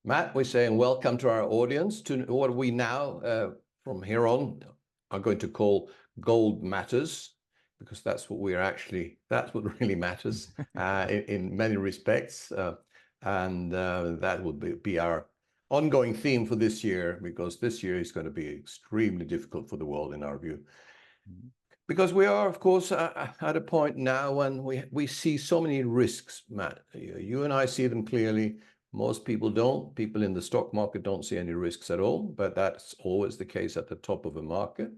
Matt, we're saying welcome to our audience to what we now, from here on, are going to call Gold Matters, because that's what that's what really matters in many respects. And that will be our ongoing theme for this year, because this year is going to be extremely difficult for the world, in our view. Because we are, of course, at a point now when we see so many risks, Matt. You and I see them clearly. Most people don't. People in the stock market don't see any risks at all, but that's always the case at the top of a market.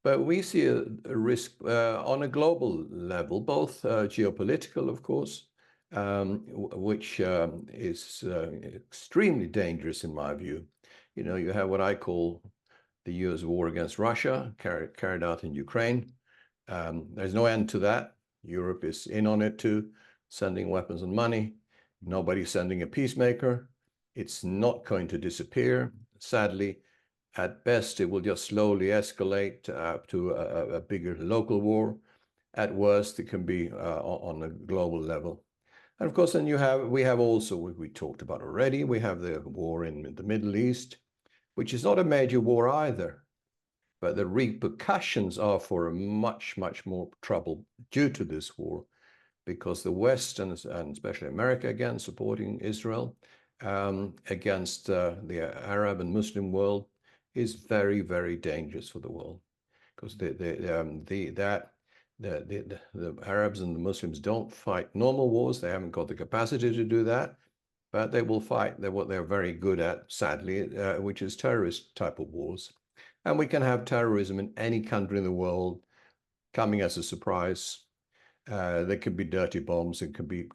But we see a risk on a global level, both geopolitical, of course, which is extremely dangerous in my view. You know, you have what I call the US war against Russia, carried out in Ukraine. There's no end to that. Europe is in on it too, sending weapons and money. Nobody's sending a peacemaker. It's not going to disappear, sadly. At best, it will just slowly escalate to a bigger local war. At worst, it can be on a global level. And of course, then we have also, we talked about already, we have the war in the Middle East, which is not a major war either, but the repercussions are for a much, much more trouble due to this war, because the West, and especially America, again, supporting Israel against the Arab and Muslim world, is very, very dangerous for the world, because the Arabs and the Muslims don't fight normal wars. They haven't got the capacity to do that, but they will fight what they're very good at, sadly, which is terrorist type of wars. And we can have terrorism in any country in the world coming as a surprise. There could be dirty bombs. It could be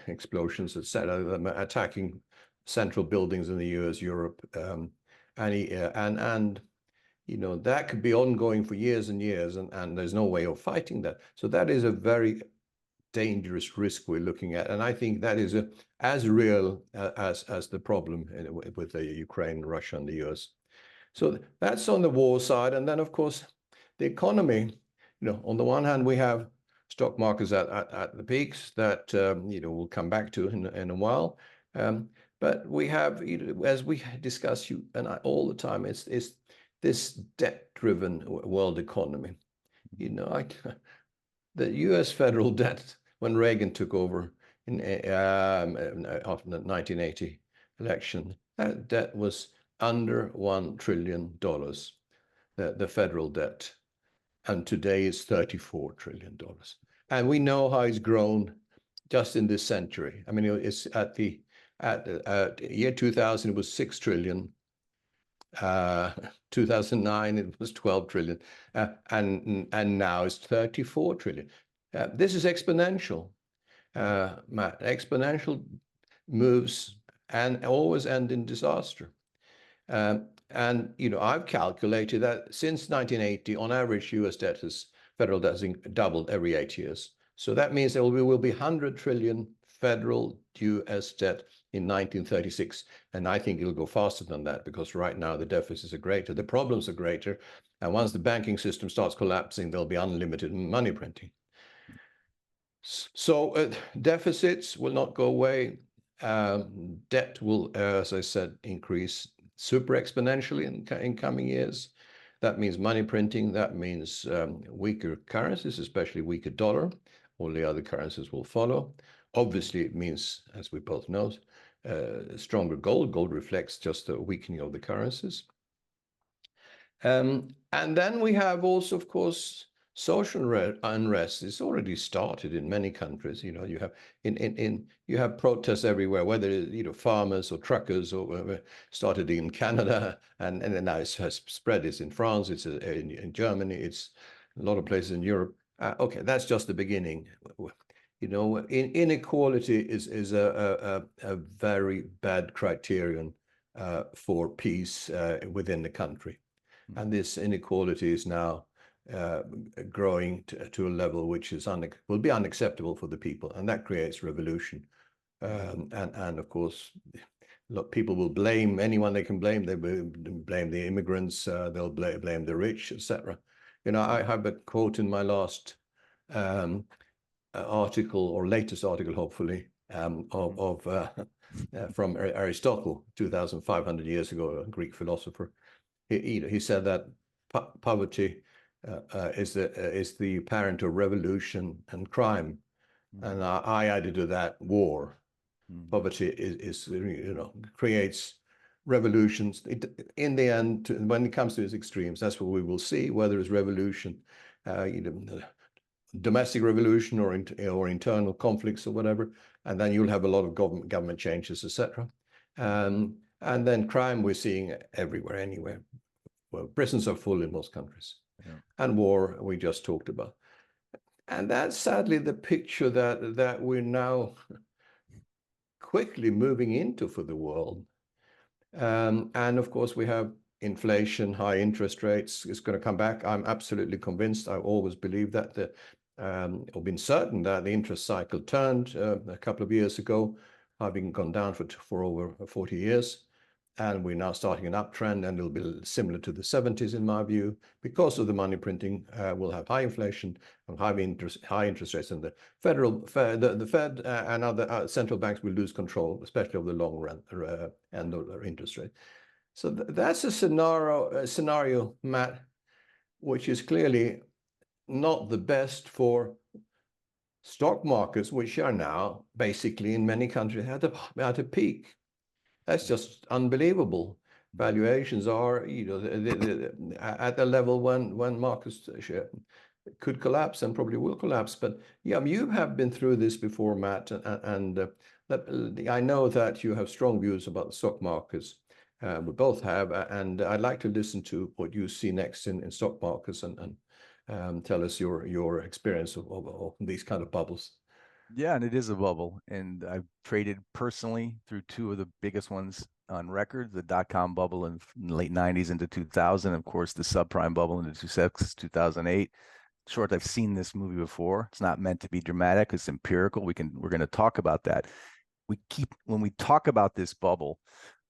explosions, etc., attacking central buildings in the US, Europe, and that could be ongoing for years and years, and there's no way of fighting that. So that is a very dangerous risk we're looking at, and I think that is as real as the problem with the Ukraine, Russia, and the US. So that's on the war side, and then of course the economy. On the one hand, we have stock markets at the peaks that we'll come back to in a while. But we have, as we discuss you and I all the time, it's this debt-driven world economy. The U.S. federal debt, when Reagan took over after the 1980 election, that debt was under $1 trillion, the federal debt. And today it's $34 trillion. And we know how it's grown just in this century. I mean, it's at year 2000, it was 6 trillion. 2009, it was 12 trillion. And now it's 34 trillion. This is exponential, Matt. Exponential moves and always end in disaster. And I've calculated that since 1980, on average, U.S. federal debt has doubled every 8 years. So that means there will be 100 trillion federal U.S. debt in 1936. And I think it'll go faster than that, because right now the deficits are greater, the problems are greater. And once the banking system starts collapsing, there'll be unlimited money printing. So deficits will not go away. Debt will, as I said, increase super exponentially in coming years. That means money printing. That means weaker currencies, especially weaker dollar. All the other currencies will follow. Obviously, it means, as we both know, stronger gold. Gold reflects just the weakening of the currencies. And then we have also, of course, social unrest. It's already started in many countries. You have protests everywhere, whether farmers or truckers, or started in Canada, and then now it has spread. It's in France, it's in Germany, it's a lot of places in Europe. Okay, that's just the beginning. Inequality is a very bad criterion for peace within the country, and this inequality is now growing to a level which will be unacceptable for the people, and that creates revolution. And of course, people will blame anyone they can blame. They will blame the immigrants. They'll blame the rich, etc. I have a quote in my last article, or latest article, hopefully, from Aristotle 2,500 years ago, a Greek philosopher. He said that poverty is the parent of revolution and crime, and I added to that war. Poverty is creates revolutions. In the end, when it comes to its extremes, that's what we will see. Whether it's revolution, domestic revolution, or internal conflicts or whatever, and then you'll have a lot of government changes, etc. And then crime we're seeing everywhere, anywhere. Well, prisons are full in most countries, and war we just talked about. And that's sadly the picture that we're now quickly moving into for the world. And of course, we have inflation, high interest rates. It's going to come back. I'm absolutely convinced. I always believe that or been certain that the interest cycle turned a couple of years ago, having gone down for over 40 years. And we're now starting an uptrend, and it'll be similar to the 70s, in my view, because of the money printing. We'll have high inflation and high interest rates, and the Fed and other central banks will lose control, especially of the long run end of their interest rate. So that's a scenario, Matt, which is clearly not the best for stock markets, which are now basically in many countries at a peak. That's just unbelievable. Valuations are, at the level when markets could collapse and probably will collapse. But yeah, you have been through this before, Matt, and I know that you have strong views about the stock markets. We both have, and I'd like to listen to what you see next in stock markets, and tell us your experience of these kind of bubbles. Yeah, and it is a bubble. And I've traded personally through two of the biggest ones on record, the dot-com bubble in the late 90s into 2000, of course, the subprime bubble into 2008. Short, I've seen this movie before. It's not meant to be dramatic. It's empirical. We're going to talk about that. When we talk about this bubble,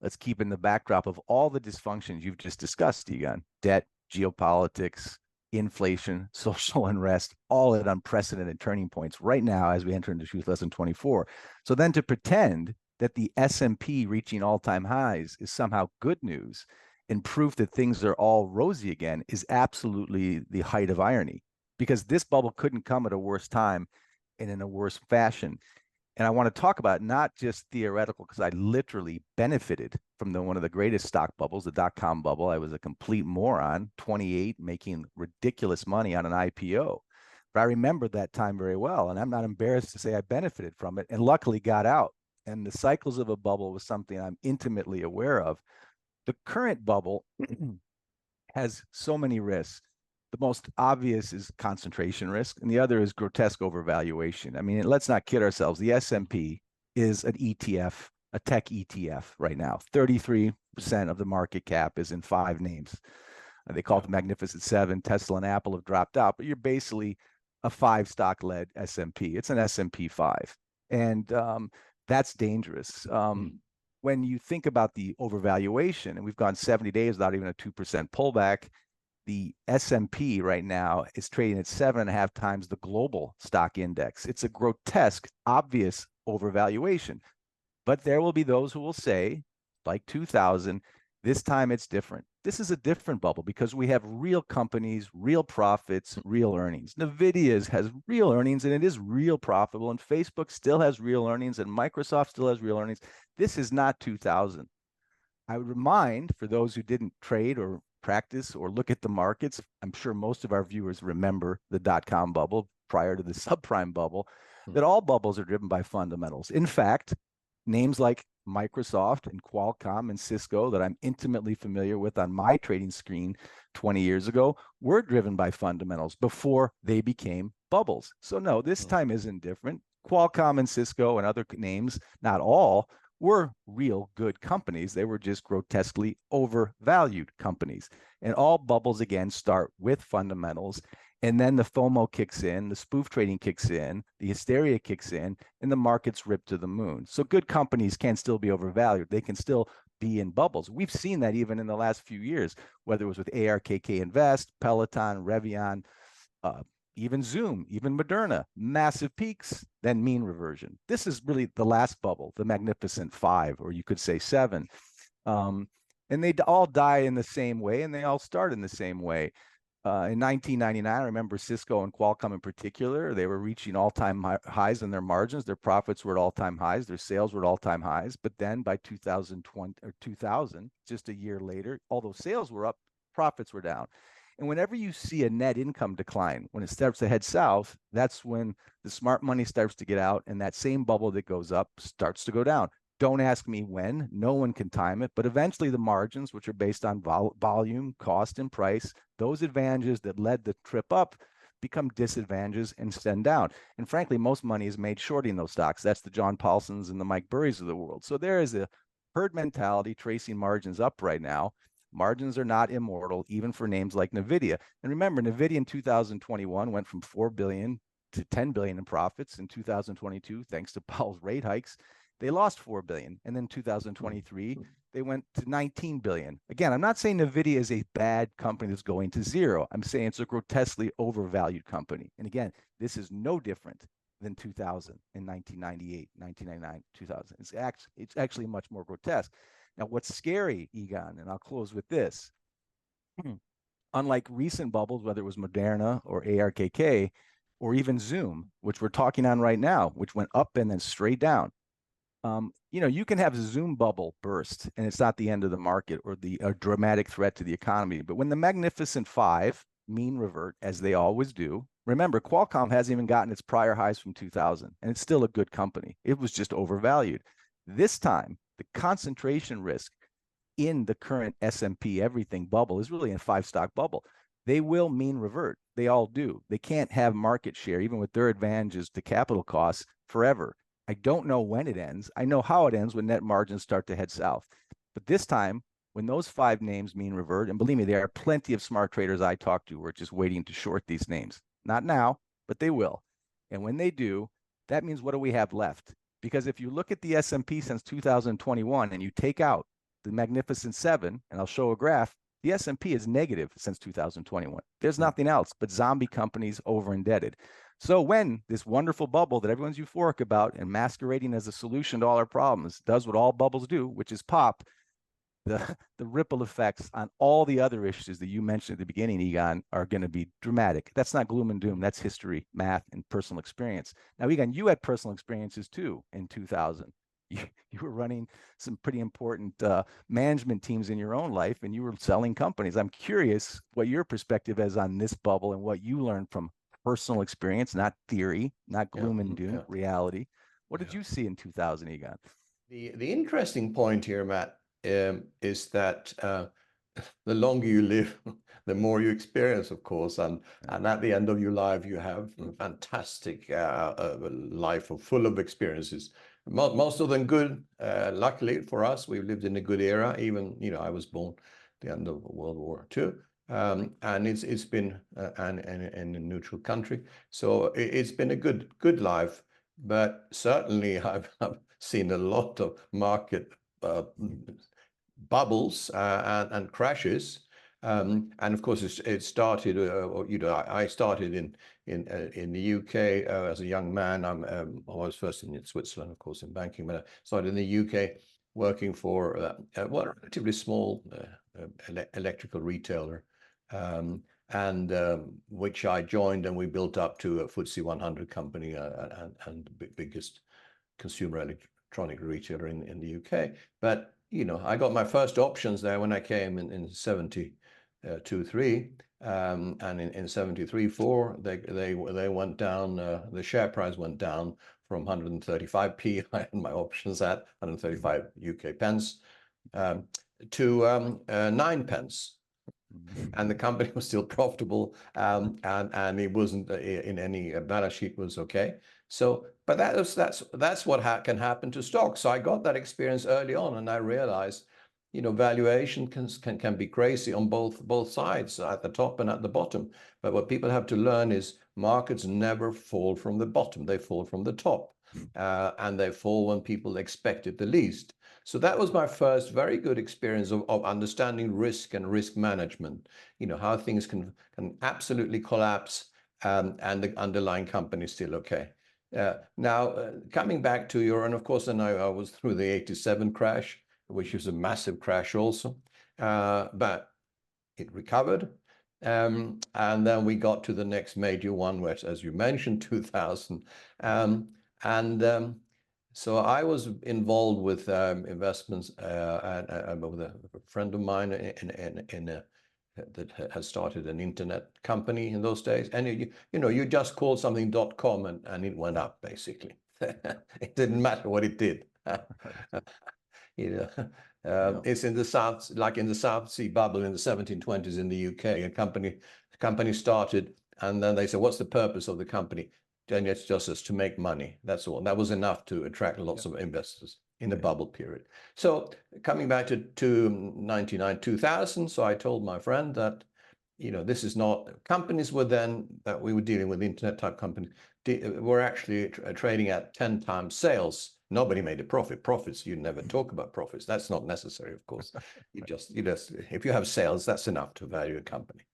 let's keep in the backdrop of all the dysfunctions you've just discussed, Egon. Debt, geopolitics, inflation, social unrest, all at unprecedented turning points right now as we enter into 2024. So then to pretend that the S&P reaching all-time highs is somehow good news and proof that things are all rosy again is absolutely the height of irony, because this bubble couldn't come at a worse time and in a worse fashion. And I want to talk about not just theoretical, because I literally benefited from one of the greatest stock bubbles, the dot-com bubble. I was a complete moron, 28, making ridiculous money on an IPO. But I remember that time very well, and I'm not embarrassed to say I benefited from it and luckily got out. And the cycles of a bubble was something I'm intimately aware of. The current bubble has so many risks. The most obvious is concentration risk, and the other is grotesque overvaluation. I mean, let's not kid ourselves. The S&P is an ETF, a tech ETF right now. 33% of the market cap is in 5 names. They call it the Magnificent Seven. Tesla and Apple have dropped out, but you're basically a 5-stock-led S&P. It's an S&P 5, and that's dangerous. When you think about the overvaluation, and we've gone 70 days without even a 2% pullback, the S&P right now is trading at 7.5 times the global stock index. It's a grotesque, obvious overvaluation. But there will be those who will say, like 2000, this time it's different. This is a different bubble because we have real companies, real profits, real earnings. NVIDIA has real earnings, and it is real profitable, and Facebook still has real earnings, and Microsoft still has real earnings. This is not 2000. I would remind, for those who didn't trade or practice or look at the markets, I'm sure most of our viewers remember the dot-com bubble prior to the subprime bubble, that all bubbles are driven by fundamentals. In fact, names like Microsoft and Qualcomm and Cisco that I'm intimately familiar with on my trading screen 20 years ago were driven by fundamentals before they became bubbles. So no, this time isn't different. Qualcomm and Cisco and other names, not all, were real good companies. They were just grotesquely overvalued companies. And all bubbles, again, start with fundamentals. And then the FOMO kicks in, the spoof trading kicks in, the hysteria kicks in, and the markets rip to the moon. So good companies can still be overvalued. They can still be in bubbles. We've seen that even in the last few years, whether it was with ARKK Invest, Peloton, Revvion, even Zoom, even Moderna, massive peaks, then mean reversion. This is really the last bubble, the Magnificent Five, or you could say seven. And they all die in the same way, and they all start in the same way. In 1999, I remember Cisco and Qualcomm in particular, they were reaching all-time highs in their margins. Their profits were at all-time highs. Their sales were at all-time highs. But then by 2020 or 2000, just a year later, although sales were up, profits were down. And whenever you see a net income decline, when it starts to head south, that's when the smart money starts to get out, and that same bubble that goes up starts to go down. Don't ask me when. No one can time it. But eventually the margins, which are based on volume, cost, and price, those advantages that led the trip up become disadvantages and send down. And frankly, most money is made shorting those stocks. That's the John Paulsons and the Mike Burrys of the world. So there is a herd mentality tracing margins up right now. Margins are not immortal, even for names like NVIDIA. And remember, NVIDIA in 2021 went from 4 billion to 10 billion in profits. In 2022, thanks to Powell's rate hikes, they lost 4 billion. And then 2023, they went to 19 billion. Again, I'm not saying NVIDIA is a bad company that's going to zero. I'm saying it's a grotesquely overvalued company. And again, this is no different than 2000 and 1998, 1999, 2000. It's actually much more grotesque. Now, what's scary, Egon, and I'll close with this, unlike recent bubbles, whether it was Moderna or ARKK, or even Zoom, which we're talking on right now, which went up and then straight down, you can have a Zoom bubble burst and it's not the end of the market or a dramatic threat to the economy. But when the Magnificent Five mean revert, as they always do, remember, Qualcomm hasn't even gotten its prior highs from 2000, and it's still a good company. It was just overvalued. This time, the concentration risk in the current S&P everything bubble is really a 5-stock bubble. They will mean revert. They all do. They can't have market share, even with their advantages to capital costs, forever. I don't know when it ends. I know how it ends, when net margins start to head south. But this time, when those 5 names mean revert, and believe me, there are plenty of smart traders I talk to who are just waiting to short these names. Not now, but they will. And when they do, that means what do we have left? Because if you look at the S&P since 2021 and you take out the Magnificent Seven, and I'll show a graph, the S&P is negative since 2021. There's nothing else but zombie companies over indebted. So when this wonderful bubble that everyone's euphoric about and masquerading as a solution to all our problems does what all bubbles do, which is pop, the ripple effects on all the other issues that you mentioned at the beginning, Egon, are going to be dramatic. That's not gloom and doom. That's history, math, and personal experience. Now, Egon, you had personal experiences too in 2000. You were running some pretty important management teams in your own life, and you were selling companies. I'm curious what your perspective is on this bubble and what you learned from personal experience, not theory, not gloom and doom, reality. What did you see in 2000, Egon? The interesting point here, Matt, is that the longer you live, the more you experience, of course, and at the end of your life, you have a fantastic life full of experiences. Most of them good. Luckily for us, we've lived in a good era. Even, I was born at the end of World War II. And it's been in a neutral country, so it's been a good life. But certainly, I've seen a lot of market bubbles and crashes, and of course it started. I started in the UK as a young man. I was first in Switzerland, of course, in banking, but I started in the UK working for a relatively small electrical retailer. Which I joined, and we built up to a FTSE 100 company and the biggest consumer electronic retailer in the UK. But I got my first options there when I came in 72-3, and in 73-4 they went down. The share price went down from 135p. I had my options at 135 UK pence to 9 pence. And the company was still profitable, and it wasn't in any balance sheet was okay. So, but that's what can happen to stocks. So I got that experience early on, and I realized, valuation can be crazy on both sides, at the top and at the bottom. But what people have to learn is markets never fall from the bottom; they fall from the top, and they fall when people expect it the least. So that was my first very good experience of understanding risk and risk management. How things can absolutely collapse and the underlying company is still okay. Now, coming back to your, and of course, then I was through the 87 crash, which was a massive crash also, but it recovered. And then we got to the next major one, which, as you mentioned, 2000. So I was involved with investments and with a friend of mine that has started an internet company in those days. And you just called something .com and it went up basically. It didn't matter what it did. It's in the South, like in the South Sea bubble in the 1720s in the UK. A company started, and then they said, "What's the purpose of the company?" Then it's just to make money. That's all. That was enough to attract lots of investors in the bubble period. So coming back to 99, 2000, so I told my friend that, this is not, companies were then, that we were dealing with, internet type companies, were actually trading at 10 times sales. Nobody made a profit. Profits, you never talk about profits. That's not necessary, of course. You just, if you have sales, that's enough to value a company.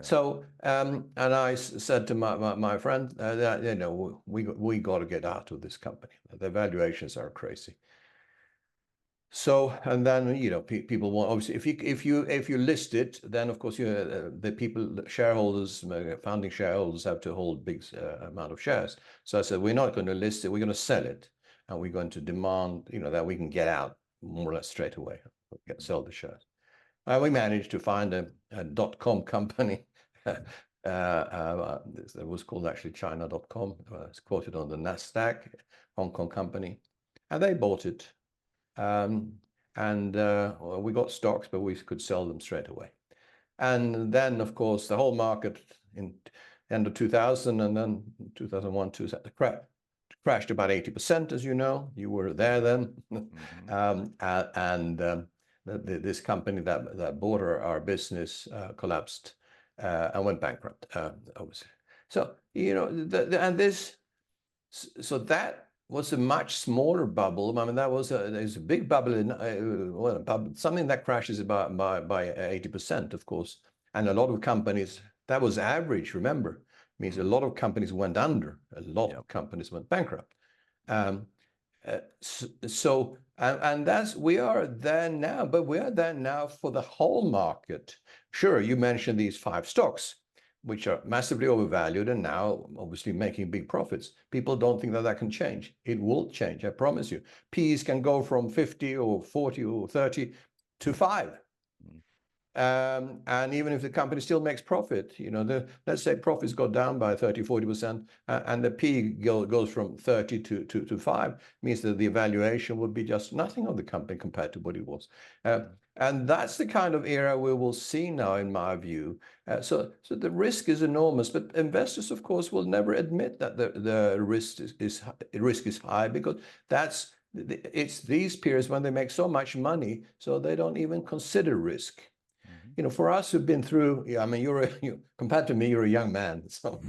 So, and I said to my friend that, we got to get out of this company. The valuations are crazy. So, and then, people want, obviously, if you list it, then of course the shareholders, founding shareholders have to hold big amount of shares. So I said, we're not going to list it, we're going to sell it, and we're going to demand, that we can get out more or less straight away, sell the shares. We managed to find a .com company. It was called actually China.com. It's quoted on the NASDAQ, Hong Kong company, and they bought it. We got stocks, but we could sell them straight away. And then, of course, the whole market in end of 2000 and then 2001, 2000, crashed about 80%, as you know. You were there then. This company that bought our business collapsed and went bankrupt, obviously. So, so that was a much smaller bubble. I mean, there's a big bubble in something that crashes by 80%, of course. And a lot of companies, that was average, remember, means a lot of companies went under, a lot of companies went bankrupt. We are there now, but we are there now for the whole market. Sure, you mentioned these 5 stocks, which are massively overvalued and now obviously making big profits. People don't think that can change. It will change, I promise you. P's can go from 50 or 40 or 30 to 5. And even if the company still makes profit, let's say profits go down by 30, 40%, and the P goes from 30 to 5, means that the evaluation would be just nothing of the company compared to what it was. And that's the kind of era we will see now, in my view. So the risk is enormous, but investors, of course, will never admit that the risk is high, because it's these periods when they make so much money, so they don't even consider risk. For us who've been through, I mean, compared to me, you're a young man, so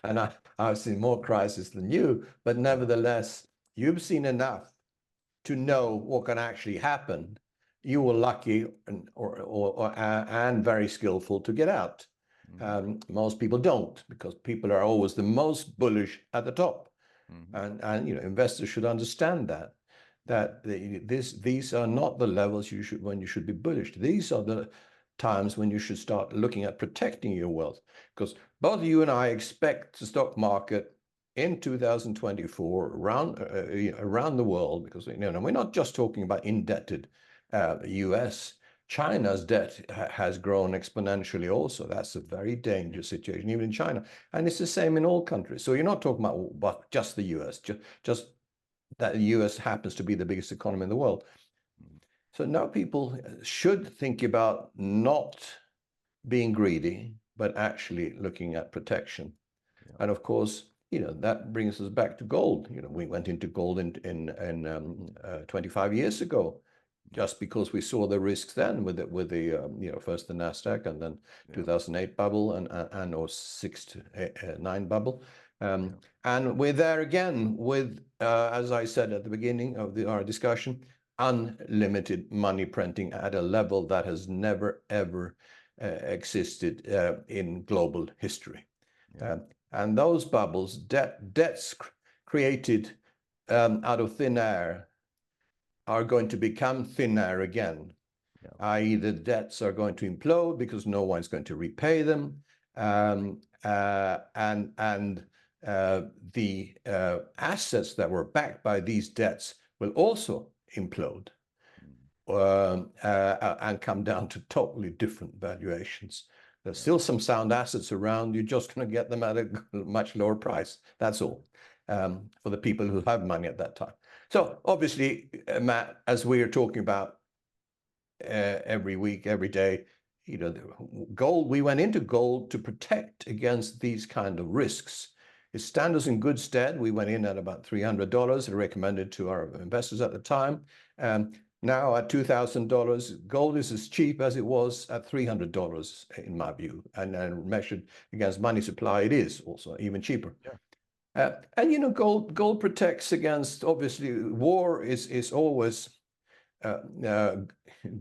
and I've seen more crisis than you, but nevertheless, you've seen enough to know what can actually happen. You were lucky and very skillful to get out. Most people don't, because people are always the most bullish at the top, and investors should understand that these are not the levels when you should be bullish. These are the times when you should start looking at protecting your wealth, because both you and I expect the stock market in 2024 around the world, because we're not just talking about indebted US. China's debt has grown exponentially also. That's a very dangerous situation, even in China, and it's the same in all countries. So you're not talking about just the US, just that the US happens to be the biggest economy in the world. So now people should think about not being greedy, but actually looking at protection. And of course, that brings us back to gold. We went into gold in 25 years ago, just because we saw the risks then with the first the NASDAQ and then 2008 bubble and or 6 to 9 bubble. And we're there again with, as I said at the beginning of our discussion, unlimited money printing at a level that has never, ever existed in global history. And those bubbles, debts created out of thin air, are going to become thin air again. I.e., the debts are going to implode because no one's going to repay them, and the assets that were backed by these debts will also implode and come down to totally different valuations. There's still some sound assets around. You're just going to get them at a much lower price. That's all, for the people who have money at that time. So obviously, Matt, as we are talking about every week, every day, you know, gold, we went into gold to protect against these kind of risks. It stands us in good stead. We went in at about $300, recommended to our investors at the time. Now at $2,000, gold is as cheap as it was at $300, in my view. And measured against money supply, it is also even cheaper. Yeah. And you know, gold protects against, obviously, war is always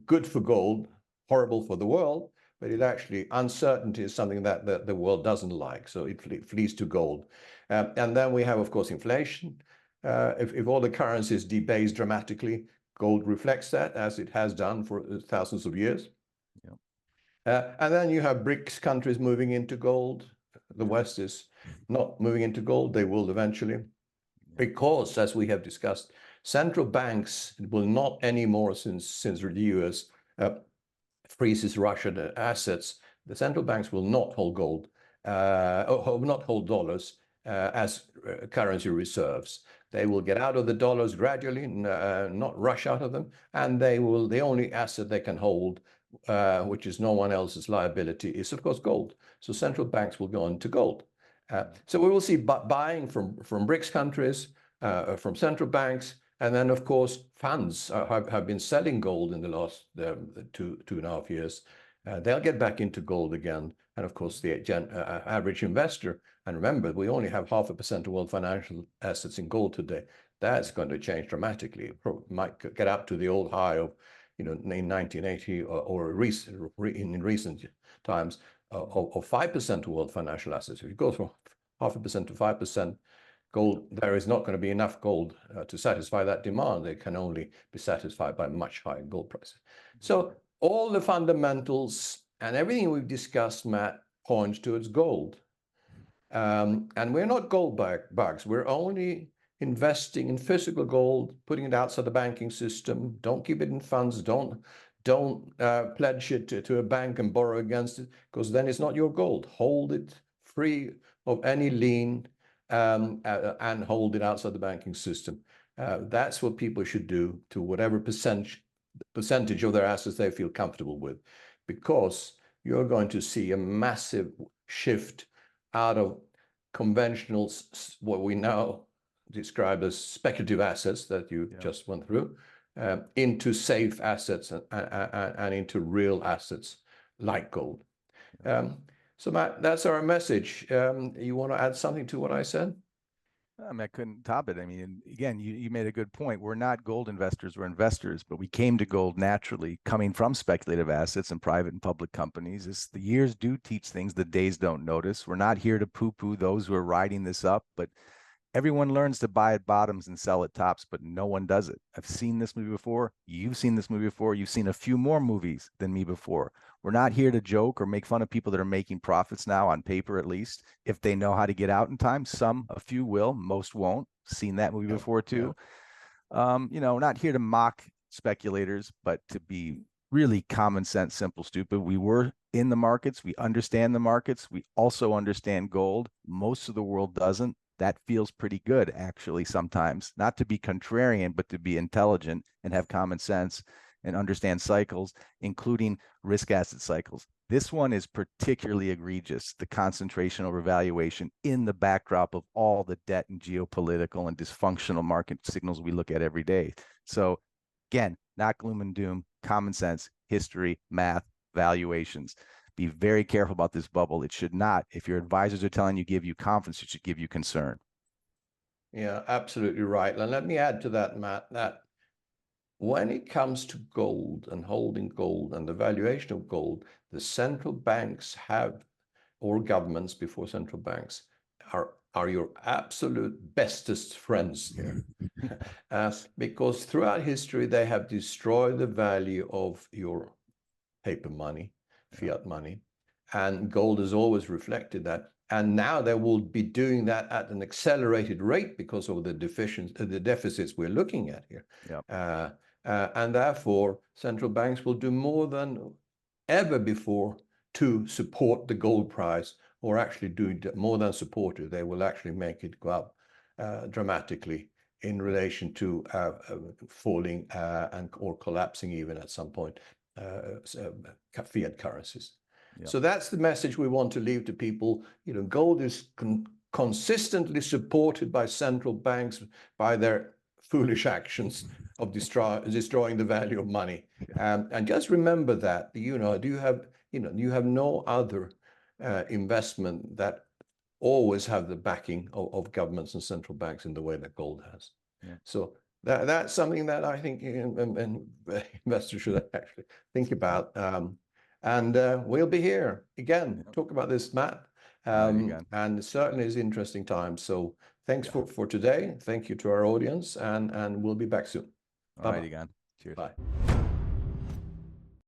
good for gold, horrible for the world, but it actually, uncertainty is something that the world doesn't like, so it flees to gold. And then we have, of course, inflation. If all the currencies debase dramatically, gold reflects that, as it has done for thousands of years. And then you have BRICS countries moving into gold. The West is not moving into gold. They will eventually, because, as we have discussed, central banks will not anymore, since the US freezes Russian assets, the central banks will not hold gold, or not hold dollars as currency reserves. They will get out of the dollars gradually, not rush out of them, and the only asset they can hold, which is no one else's liability, is of course gold. So central banks will go into gold. So we will see buying from BRICS countries, from central banks, and then of course funds have been selling gold in the last 2.5 years. They'll get back into gold again, and of course the average investor. And remember, we only have 0.5% of world financial assets in gold today. That's going to change dramatically. It might get up to the old high of, you know, in 1980 or in recent times of 5% of world financial assets. If you go from 0.5% to 5%, gold, there is not going to be enough gold to satisfy that demand. It can only be satisfied by much higher gold prices. So all the fundamentals and everything we've discussed, Matt, points towards gold. And we're not gold bugs. We're only investing in physical gold, putting it outside the banking system. Don't keep it in funds. Don't pledge it to a bank and borrow against it, because then it's not your gold. Hold it free of any lien, and hold it outside the banking system. That's what people should do to whatever percentage of their assets they feel comfortable with, because you're going to see a massive shift out of conventional, what we now describe as speculative assets that you just went through, into safe assets and into real assets like gold. So Matt, that's our message. You want to add something to what I said? I mean, I couldn't top it. I mean, again, you made a good point. We're not gold investors, we're investors, but we came to gold naturally, coming from speculative assets and private and public companies. The years do teach things the days don't notice. We're not here to poo-poo those who are riding this up, but everyone learns to buy at bottoms and sell at tops, but no one does it. I've seen this movie before. You've seen this movie before. You've seen a few more movies than me before. We're not here to joke or make fun of people that are making profits now, on paper at least, if they know how to get out in time. A few will, most won't. Seen that movie before too. You know, not here to mock speculators, but to be really common sense, simple, stupid. We were in the markets. We understand the markets. We also understand gold. Most of the world doesn't. That feels pretty good, actually, sometimes. Not to be contrarian, but to be intelligent and have common sense and understand cycles, including risk asset cycles. This one is particularly egregious, the concentration over valuation, in the backdrop of all the debt and geopolitical and dysfunctional market signals we look at every day. So again, not gloom and doom, common sense, history, math, valuations. Be very careful about this bubble. It should not, if your advisors are telling you, give you confidence, it should give you concern. Yeah, absolutely right. And let me add to that, Matt, that when it comes to gold and holding gold and the valuation of gold, the central banks have or governments before central banks are your absolute bestest friends here. Because throughout history, they have destroyed the value of your paper money, fiat money, and gold has always reflected that. And now they will be doing that at an accelerated rate because of the deficits we're looking at here. Yep. And therefore, central banks will do more than ever before to support the gold price, or actually do more than support it. They will actually make it go up dramatically in relation to falling or collapsing even at some point fiat currencies. Yep. So that's the message we want to leave to people. Gold is consistently supported by central banks by their foolish actions of destroying the value of money. And just remember that, you have no other investment that always have the backing of governments and central banks in the way that gold has. Yeah. So that's something that I think investors should actually think about. And we'll be here again, talk about this, Matt. And it certainly is interesting times. So thanks for today. Thank you to our audience, and we'll be back soon. All right, Egon. Cheers. Bye.